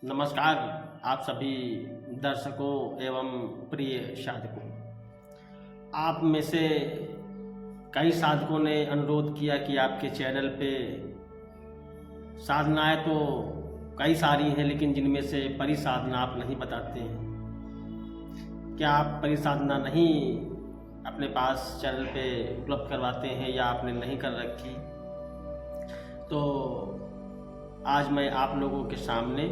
नमस्कार आप सभी दर्शकों एवं प्रिय साधकों। आप में से कई साधकों ने अनुरोध किया कि आपके चैनल पे साधनाएं तो कई सारी हैं, लेकिन जिनमें से परिसाधना आप नहीं बताते हैं। क्या आप परिसाधना नहीं अपने पास चैनल पे उपलब्ध करवाते हैं या आपने नहीं कर रखी? तो आज मैं आप लोगों के सामने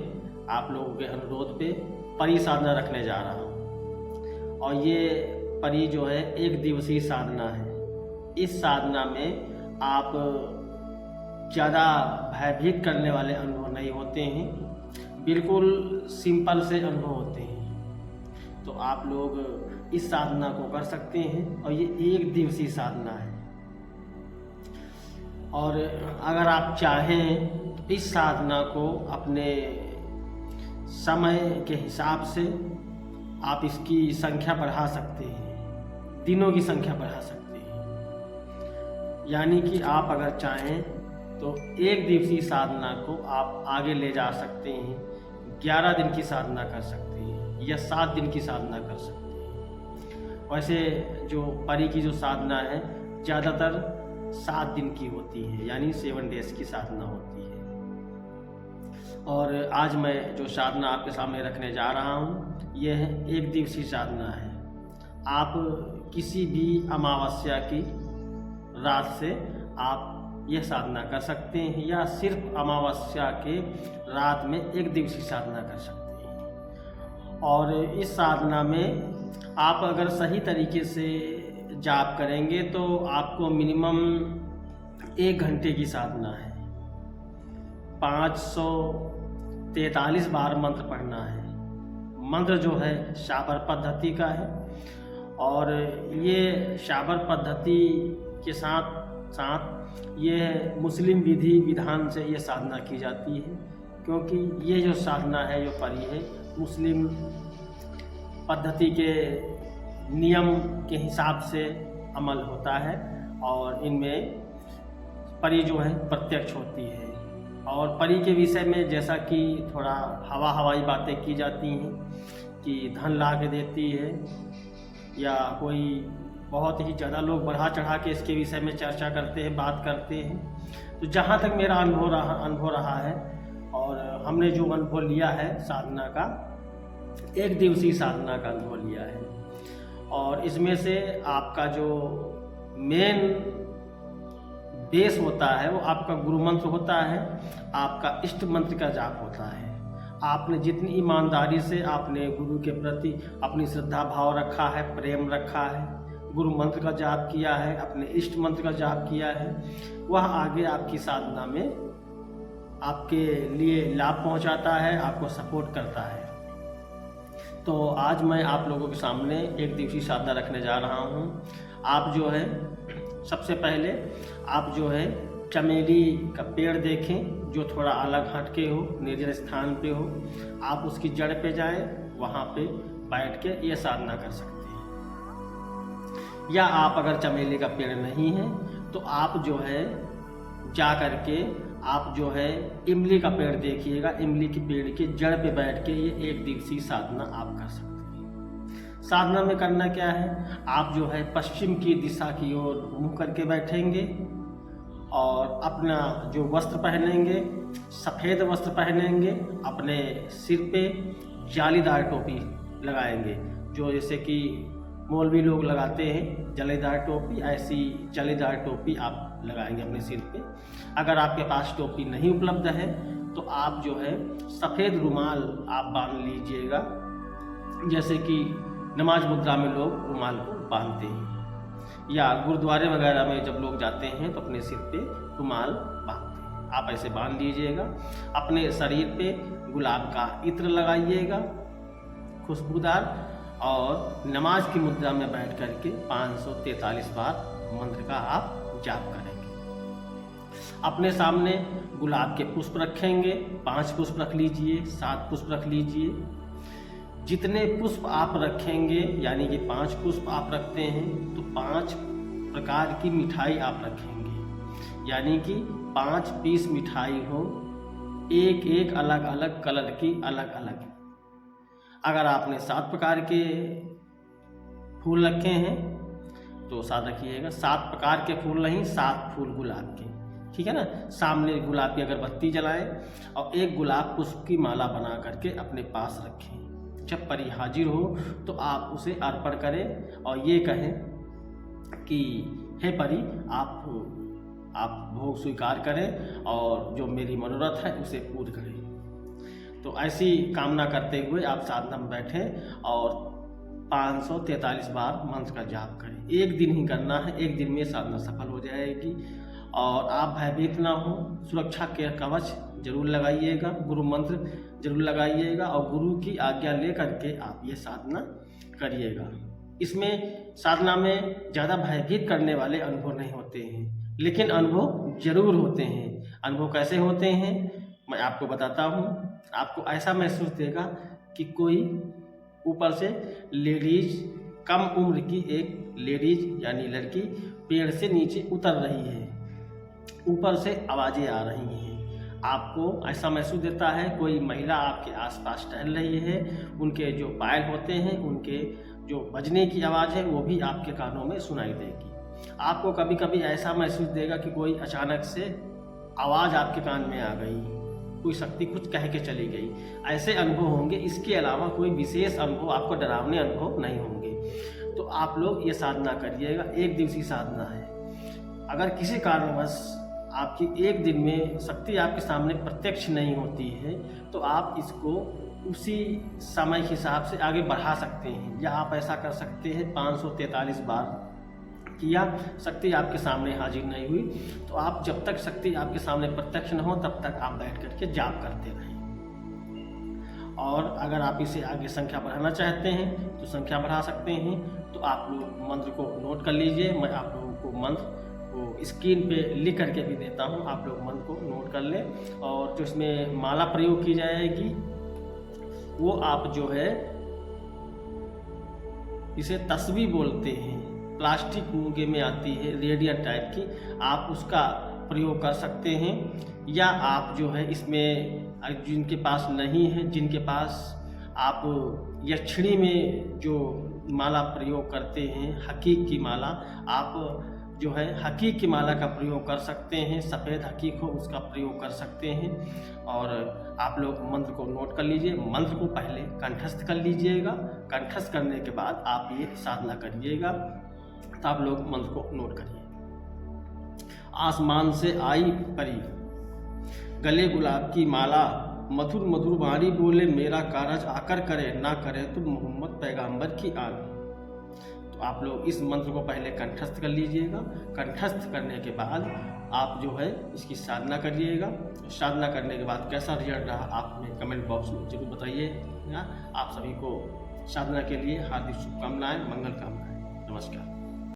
आप लोगों के अनुरोध पे परी साधना रखने जा रहा हूँ। और ये परी जो है 1 दिवसीय साधना है। इस साधना में आप ज़्यादा भयभीत करने वाले अनुभव नहीं होते हैं, बिल्कुल सिंपल से अनुभव होते हैं। तो आप लोग इस साधना को कर सकते हैं और ये 1 दिवसीय साधना है। और अगर आप चाहें तो इस साधना को अपने समय के हिसाब से आप इसकी संख्या बढ़ा सकते हैं, दिनों की संख्या बढ़ा सकते हैं। यानी कि आप अगर चाहें तो 1 दिवसीय साधना को आप आगे ले जा सकते हैं, 11 दिन की साधना कर सकते हैं या 7 दिन की साधना कर सकते हैं। वैसे जो परी की जो साधना है ज़्यादातर 7 दिन की होती है, यानी 7 डेज की साधना होती है। और आज मैं जो साधना आपके सामने रखने जा रहा हूँ यह है 1 दिवसीय साधना है। आप किसी भी अमावस्या की रात से आप यह साधना कर सकते हैं या सिर्फ अमावस्या के रात में 1 दिवसीय साधना कर सकते हैं। और इस साधना में आप अगर सही तरीके से जाप करेंगे तो आपको मिनिमम 1 घंटे की साधना है। 543 बार मंत्र पढ़ना है। मंत्र जो है शाबर पद्धति का है और ये शाबर पद्धति के साथ साथ ये मुस्लिम विधि विधान से ये साधना की जाती है, क्योंकि ये जो साधना है, जो परी है, मुस्लिम पद्धति के नियम के हिसाब से अमल होता है और इनमें परी जो है प्रत्यक्ष होती है। और परी के विषय में जैसा कि थोड़ा हवाई बातें की जाती हैं कि धन ला के देती है, या कोई बहुत ही ज़्यादा लोग बढ़ा चढ़ा के इसके विषय में चर्चा करते हैं, बात करते हैं। तो जहाँ तक मेरा अनुभव रहा है और हमने जो अनुभव लिया है साधना का, 1 दिवसीय साधना का अनुभव लिया है। और इसमें से आपका जो मेन बेस होता है वो आपका गुरु मंत्र होता है, आपका इष्ट मंत्र का जाप होता है। आपने जितनी ईमानदारी से आपने गुरु के प्रति अपनी श्रद्धा भाव रखा है, प्रेम रखा है, गुरु मंत्र का जाप किया है, अपने इष्ट मंत्र का जाप किया है, वह आगे आपकी साधना में आपके लिए लाभ पहुंचाता है, आपको सपोर्ट करता है। तो आज मैं आप लोगों के सामने 1 दिवसीय साधना रखने जा रहा हूं। आप जो है सबसे पहले आप जो है चमेली का पेड़ देखें जो थोड़ा अलग हटके हो, निर्जन स्थान पे हो। आप उसकी जड़ पे जाएं, वहाँ पे बैठ के ये साधना कर सकते हैं। या आप अगर चमेली का पेड़ नहीं है तो आप जो है जा करके आप जो है इमली का पेड़ देखिएगा, इमली के पेड़ के जड़ पे बैठ के ये 1 दिवसीय साधना आप कर सकते हैं। साधना में करना क्या है, आप जो है पश्चिम की दिशा की ओर मुँह करके बैठेंगे और अपना जो वस्त्र पहनेंगे, सफ़ेद वस्त्र पहनेंगे, अपने सिर पे जालीदार टोपी लगाएंगे, जो जैसे कि मौलवी लोग लगाते हैं जालीदार टोपी, ऐसी जालीदार टोपी आप लगाएंगे अपने सिर पे। अगर आपके पास टोपी नहीं उपलब्ध है तो आप जो है सफ़ेद रुमाल आप बांध लीजिएगा, जैसे कि नमाज मुद्रा में लोग रुमाल को बांधते हैं, या गुरुद्वारे वगैरह में जब लोग जाते हैं तो अपने सिर पे रुमाल बांधते हैं। आप ऐसे बांध लीजिएगा। अपने शरीर पे गुलाब का इत्र लगाइएगा खुशबूदार, और नमाज की मुद्रा में बैठ करके 543 बार मंत्र का आप जाप करेंगे। अपने सामने गुलाब के पुष्प रखेंगे, 5 पुष्प रख लीजिए, 7 पुष्प रख लीजिए। जितने पुष्प आप रखेंगे, यानी कि 5 पुष्प आप रखते हैं तो 5 प्रकार की मिठाई आप रखेंगे, यानी कि 5 पीस मिठाई हो एक एक अलग अलग कलर की अलग अलग। अगर आपने 7 प्रकार के फूल रखे हैं तो 7 रखिएगा। 7 प्रकार के फूल नहीं, 7 फूल गुलाब के, ठीक है ना। सामने गुलाब की अगरबत्ती जलाएं और एक गुलाब पुष्प की माला बना करके अपने पास रखें। जब परी हाजिर हो तो आप उसे अर्पण करें और ये कहें कि हे परी, आप भोग स्वीकार करें और जो मेरी मनोरथ है उसे पूर्ण करें। तो ऐसी कामना करते हुए आप साधना में बैठें और 543 बार मंत्र का जाप करें। एक दिन ही करना है, एक दिन में साधना सफल हो जाएगी। और आप भयभीत ना हो, सुरक्षा के कवच जरूर लगाइएगा, गुरु मंत्र जरूर लगाइएगा और गुरु की आज्ञा ले करके आप ये साधना करिएगा। इसमें साधना में ज़्यादा भयभीत करने वाले अनुभव नहीं होते हैं, लेकिन अनुभव जरूर होते हैं। अनुभव कैसे होते हैं मैं आपको बताता हूँ। आपको ऐसा महसूस देगा कि कोई ऊपर से लेडीज, कम उम्र की एक लेडीज यानी लड़की पेड़ से नीचे उतर रही है, ऊपर से आवाज़ें आ रही हैं। आपको ऐसा महसूस देता है कोई महिला आपके आसपास टहल रही है, उनके जो पायल होते हैं, उनके जो बजने की आवाज़ है वो भी आपके कानों में सुनाई देगी। आपको कभी कभी ऐसा महसूस देगा कि कोई अचानक से आवाज़ आपके कान में आ गई, कोई शक्ति कुछ कह के चली गई, ऐसे अनुभव होंगे। इसके अलावा कोई विशेष अनुभव, आपको डरावने अनुभव नहीं होंगे। तो आप लोग ये साधना करिएगा, एक दिवसीय साधना है। अगर किसी कारणवश आपकी एक दिन में शक्ति आपके सामने प्रत्यक्ष नहीं होती है तो आप इसको उसी समय के हिसाब से आगे बढ़ा सकते हैं, या आप ऐसा कर सकते हैं 543 बार किया, शक्ति आपके सामने हाजिर नहीं हुई तो आप जब तक शक्ति आपके सामने प्रत्यक्ष न हो तब तक आप बैठ करके जाप करते रहें। और अगर आप इसे आगे संख्या बढ़ाना चाहते हैं तो संख्या बढ़ा सकते हैं। तो आप लोग मंत्र को नोट कर लीजिए, मैं आप लोगों को मंत्र को स्क्रीन पे लिख करके भी देता हूँ, आप लोग मंत्र को नोट कर लें। और जो इसमें माला प्रयोग की जाएगी वो आप जो है इसे तस्वीर बोलते हैं, प्लास्टिक मूंगे में आती है रेडियन टाइप की, आप उसका प्रयोग कर सकते हैं। या आप जो है इसमें जिनके पास नहीं है, जिनके पास आप यक्षिणी में जो माला प्रयोग करते हैं हकीक की माला, आप जो है हकीक की माला का प्रयोग कर सकते हैं, सफ़ेद हकीक हो उसका प्रयोग कर सकते हैं। और आप लोग मंत्र को नोट कर लीजिए, मंत्र को पहले कंठस्थ कर लीजिएगा, कंठस्थ करने के बाद आप ये साधना करिएगा। तो आप लोग मंत्र को नोट करिए। आसमान से आई परी, गले गुलाब की माला, मधुर मधुर वाणी बोले मेरा कारज आकर करे, ना करे तो मोहम्मद पैगंबर की आन। तो आप लोग इस मंत्र को पहले कंठस्थ कर लीजिएगा, कंठस्थ करने के बाद आप जो है इसकी साधना करिएगा। साधना करने के बाद कैसा रिजल्ट रहा आप हमें कमेंट बॉक्स में जरूर बताइए। आप सभी को साधना के लिए हार्दिक शुभकामनाएं, मंगल कामनाएं। नमस्कार।